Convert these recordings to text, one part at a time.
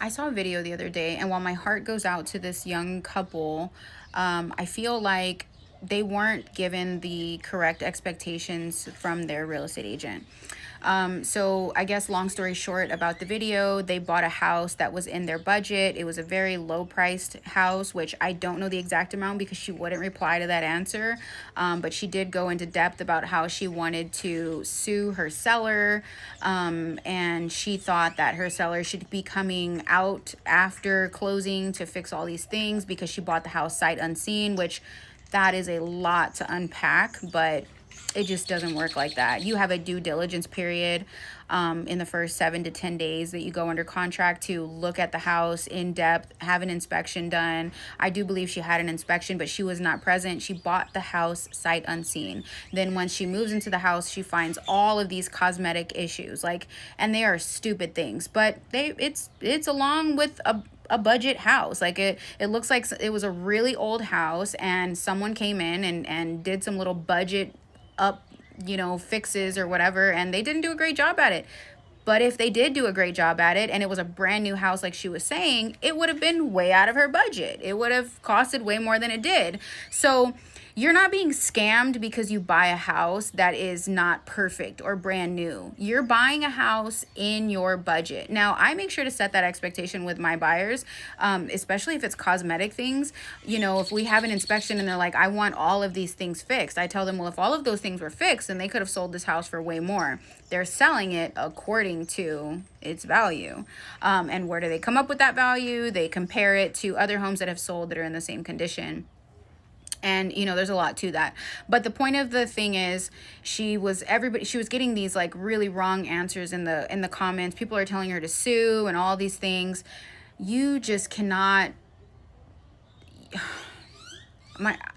I saw a video the other day, and while my heart goes out to this young couple, I feel like they weren't given the correct expectations from their real estate agent. So I guess long story short about the video, they bought a house that was in their budget. It was a very low priced house, which I don't know the exact amount because she wouldn't reply to that answer. But she did go into depth about how she wanted to sue her seller. And she thought that her seller should be coming out after closing to fix all these things because she bought the house sight unseen, which that is a lot to unpack, but it just doesn't work like that. You have a due diligence period in the first 7 to 10 days that you go under contract to look at the house in depth, have an inspection done. I do believe she had an inspection, but she was not present. She bought the house sight unseen. Then when she moves into the house, she finds all of these cosmetic issues, and they are stupid things, but it's along with a budget house. Like it looks like it was a really old house and someone came in and did some little budget up, fixes or whatever, and they didn't do a great job at it. But if they did do a great job at it and it was a brand new house like she was saying, it would have been way out of her budget. It would have costed way more than it did. So you're not being scammed because you buy a house that is not perfect or brand new. You're buying a house in your budget. Now, I make sure to set that expectation with my buyers, especially if it's cosmetic things. If we have an inspection and they're like, I want all of these things fixed, I tell them, well, if all of those things were fixed, then they could have sold this house for way more. They're selling it according to its value. And where do they come up with that value? They compare it to other homes that have sold that are in the same condition. And there's a lot to that, but the point of the thing is she was getting these like really wrong answers in the comments. People are telling her to sue and all these things. You just cannot.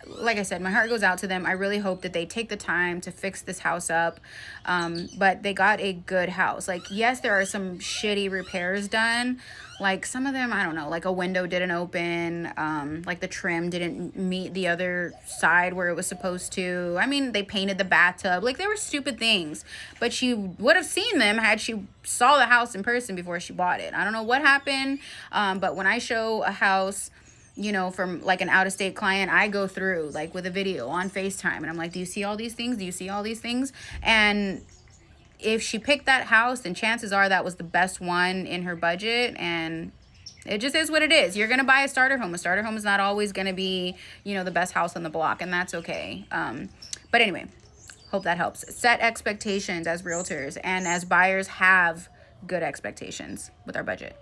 Like I said, my heart goes out to them. I really hope that they take the time to fix this house up. But they got a good house. Like, yes, there are some shitty repairs done. Like some of them, I don't know, like a window didn't open, like the trim didn't meet the other side where it was supposed to. I mean, they painted the bathtub. Like, they were stupid things, but she would have seen them had she saw the house in person before she bought it. I don't know what happened, but when I show a house, from like an out-of-state client, I go through like with a video on FaceTime and I'm like, do you see all these things? Do you see all these things? And if she picked that house, then chances are that was the best one in her budget. And it just is what it is. You're going to buy a starter home. A starter home is not always going to be, the best house on the block, and that's okay. But anyway, hope that helps. Set expectations as realtors and as buyers, have good expectations with our budget.